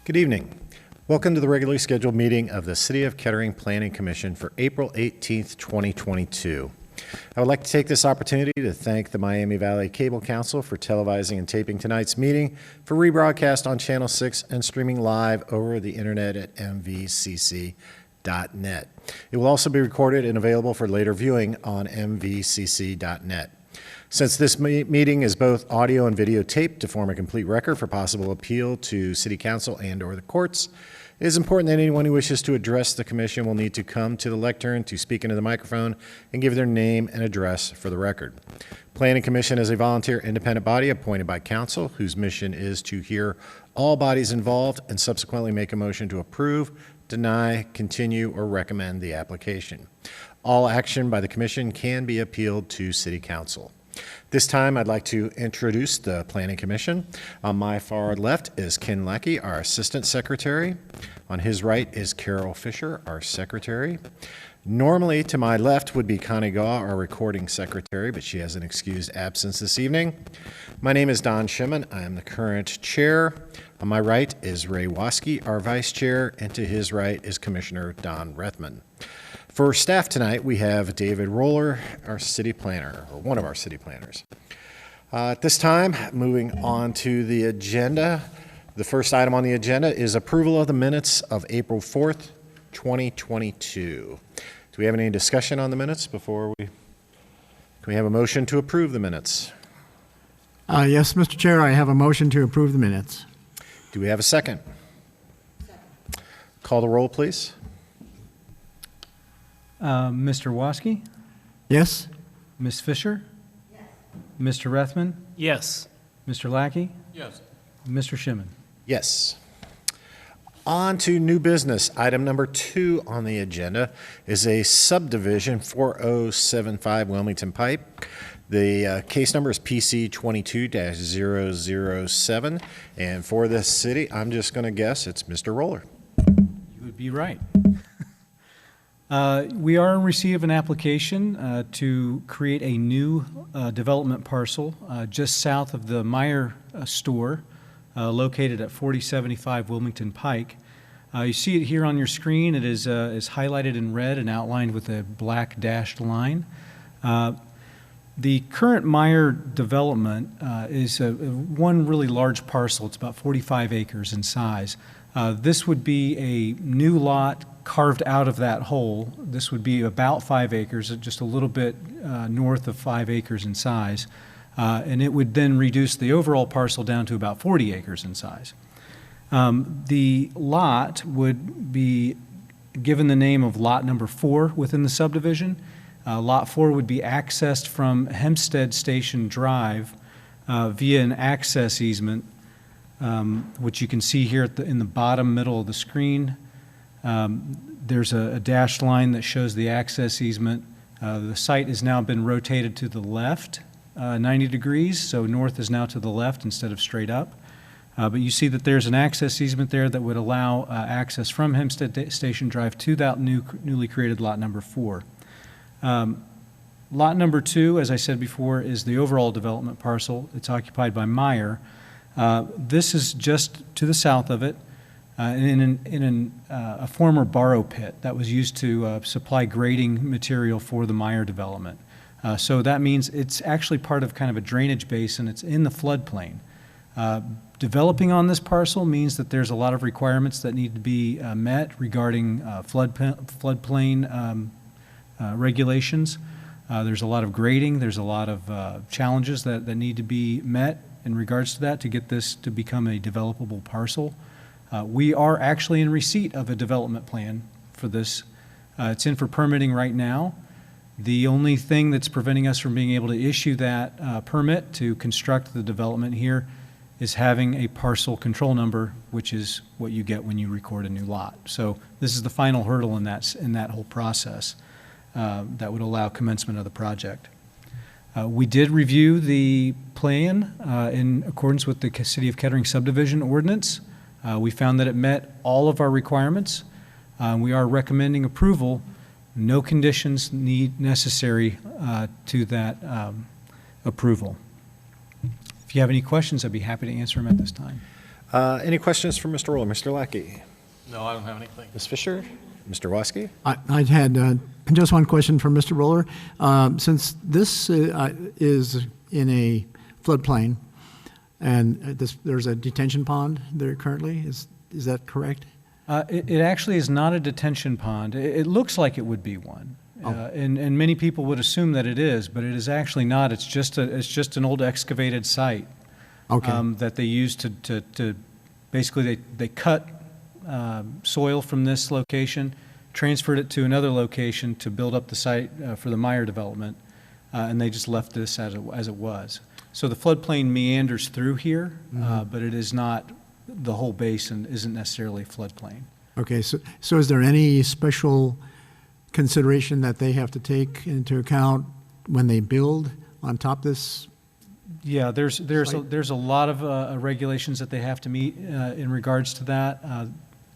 Good evening. Welcome to the regularly scheduled meeting of the City of Kettering Planning Commission for April 18th, 2022. I would like to take this opportunity to thank the Miami Valley Cable Council for televising and taping tonight's meeting for rebroadcast on Channel 6 and streaming live over the internet at mvcc.net. It will also be recorded and available for later viewing on mvcc.net. Since this meeting is both audio and video taped to form a complete record for possible appeal to City Council and/or the courts, it is important that anyone who wishes to address the Commission will need to come to the lectern to speak into the microphone and give their name and address for the record. Planning Commission is a volunteer independent body appointed by Council whose mission is to hear all bodies involved and subsequently make a motion to approve, deny, continue, or recommend the application. All action by the Commission can be appealed to City Council. This time, I'd like to introduce the Planning Commission. On my far left is Ken Lackey, our Assistant Secretary. On his right is Carol Fisher, our Secretary. Normally, to my left would be Connie Gaw, our Recording Secretary, but she has an excused absence this evening. My name is Don Shimon. I am the current Chair. On my right is Ray Waskey, our Vice Chair, and to his right is Commissioner Don Rethman. For staff tonight, we have David Roller, our city planner, or one of our city planners. At this time, moving on to the agenda. The first item on the agenda is approval of the minutes of April 4th, 2022. Do we have any discussion on the minutes before can we have a motion to approve the minutes? Yes, Mr. Chair, I have a motion to approve the minutes. Do we have a second? Second. Call the roll, please. Mr. Waskey? Yes. Ms. Fisher? Yes. Mr. Rethman? Yes. Mr. Lackey? Yes. Mr. Shimon? Yes. On to new business. Item number 2 on the agenda is a subdivision 4075 Wilmington Pike. The case number is PC 22-007. And for this city, I'm just going to guess it's Mr. Roller. You would be right. We are in receipt of an application to create a new development parcel just south of the Meyer store located at 4075 Wilmington Pike. You see it here on your screen. It is highlighted in red and outlined with a black dashed line. The current Meyer development is one really large parcel. It's about 45 acres in size. This would be a new lot carved out of that whole. This would be about 5 acres, just a little bit north of 5 acres in size. And it would then reduce the overall parcel down to about 40 acres in size. The lot would be given the name of lot number 4 within the subdivision. Lot 4 would be accessed from Hempstead Station Drive via an access easement, which you can see here in the bottom middle of the screen. There's a dashed line that shows the access easement. The site has now been rotated to the left 90 degrees, so north is now to the left instead of straight up. But you see that there's an access easement there that would allow access from Hempstead Station Drive to that newly created lot number 4. Lot number 2, as I said before, is the overall development parcel. It's occupied by Meyer. This is just to the south of it. In a former borrow pit that was used to supply grading material for the Meyer development. So that means it's actually part of kind of a drainage basin. It's in the floodplain. Developing on this parcel means that there's a lot of requirements that need to be met regarding floodplain regulations. There's a lot of grading. There's a lot of challenges that need to be met in regards to that to get this to become a developable parcel. We are actually in receipt of a development plan for this. It's in for permitting right now. The only thing that's preventing us from being able to issue that permit to construct the development here is having a parcel control number, which is what you get when you record a new lot. So this is the final hurdle in that whole process that would allow commencement of the project. We did review the plan in accordance with the City of Kettering subdivision ordinance. We found that it met all of our requirements. We are recommending approval. No conditions necessary to that approval. If you have any questions, I'd be happy to answer them at this time. Any questions for Mr. Roller? Mr. Lackey? No, I don't have anything. Ms. Fisher? Mr. Waskey? I had just one question for Mr. Roller. Since this is in a floodplain, and there's a detention pond there currently, is that correct? It actually is not a detention pond. It looks like it would be one. And many people would assume that it is, but it is actually not. It's just an old excavated site. Okay. That they use to basically they cut soil from this location, transferred it to another location to build up the site for the Meyer development, and they just left this as it was. So the floodplain meanders through here, but it is not, the whole basin isn't necessarily floodplain. Okay, so is there any special consideration that they have to take into account when they build on top of this? Yeah, there's a lot of regulations that they have to meet in regards to that.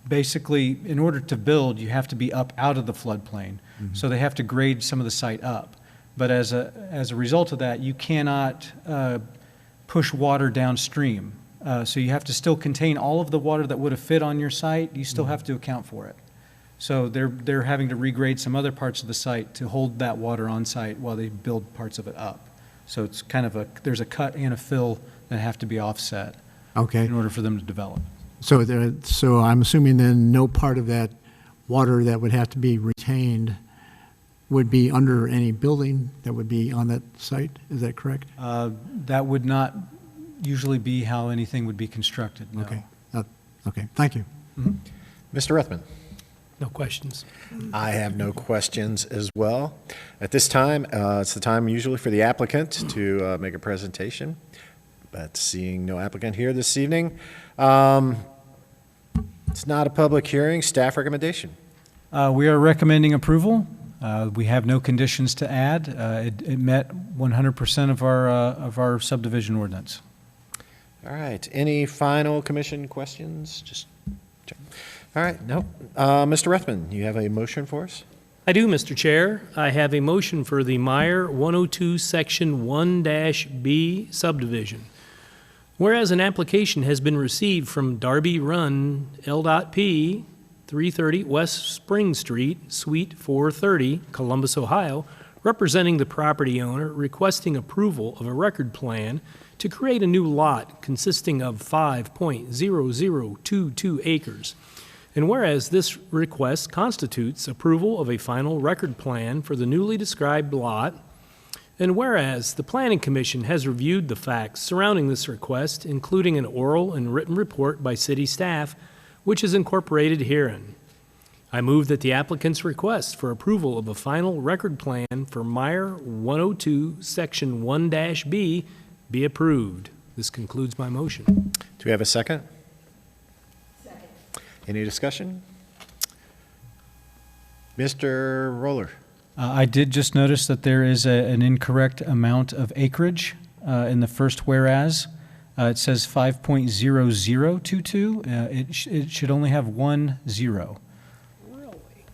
Basically, in order to build, you have to be up out of the floodplain. So they have to grade some of the site up. But as a result of that, you cannot push water downstream. So you have to still contain all of the water that would have fit on your site. You still have to account for it. So they're having to regrade some other parts of the site to hold that water on site while they build parts of it up. So it's kind of there's a cut and a fill that have to be offset Okay. in order for them to develop. So I'm assuming then no part of that water that would have to be retained would be under any building that would be on that site. Is that correct? That would not usually be how anything would be constructed, no. Okay. Okay. Thank you. Mr. Ruthman? No questions. I have no questions as well. At this time, it's the time usually for the applicant to make a presentation, but seeing no applicant here this evening, it's not a public hearing. Staff recommendation. We are recommending approval. We have no conditions to add. It met 100% of our subdivision ordinance. All right. Any final commission questions? Just check. All right. No. Mr. Ruthman, you have a motion for us? I do, Mr. Chair. I have a motion for the Meyer 102 Section 1-B subdivision. Whereas an application has been received from Darby Run LDOT-P 330 West Spring Street, Suite 430, Columbus, Ohio, representing the property owner requesting approval of a record plan to create a new lot consisting of 5.0022 acres. And whereas this request constitutes approval of a final record plan for the newly described lot, and whereas the Planning Commission has reviewed the facts surrounding this request, including an oral and written report by city staff, which is incorporated herein, I move that the applicant's request for approval of a final record plan for Meyer 102 Section 1-B be approved. This concludes my motion. Do we have a second? Second. Any discussion? Mr. Roller? I did just notice that there is an incorrect amount of acreage in the first whereas. It says 5.0022. It should only have 1 0. Really?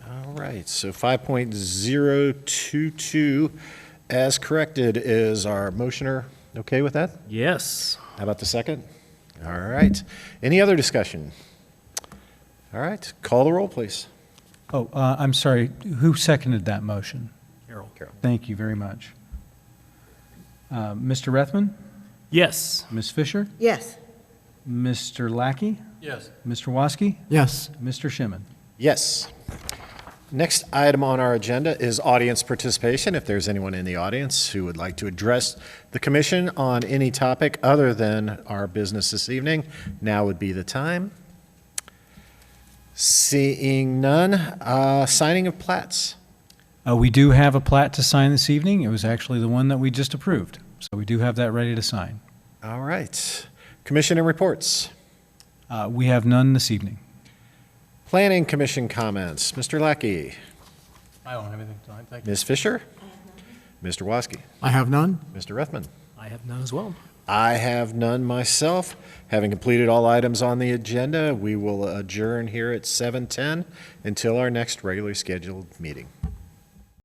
All right, so 5.022 as corrected. Is our motioner okay with that? Yes. How about the second? All right. Any other discussion? All right, call the roll, please. Oh, I'm sorry. Who seconded that motion? Carol. Thank you very much. Mr. Rethman? Yes. Ms. Fisher? Yes. Mr. Lackey? Yes. Mr. Waskey? Yes. Mr. Shimon? Yes. Next item on our agenda is audience participation. If there's anyone in the audience who would like to address the commission on any topic other than our business this evening, now would be the time. Seeing none, signing of plats. We do have a plat to sign this evening. It was actually the one that we just approved. So we do have that ready to sign. All right. Commission and reports. We have none this evening. Planning Commission comments. Mr. Lackey. I don't have anything tonight. Thank you. Ms. Fisher. Mr. Waskey. I have none. Mr. Ruthman. I have none as well. I have none myself. Having completed all items on the agenda, we will adjourn here at 7:10 until our next regularly scheduled meeting.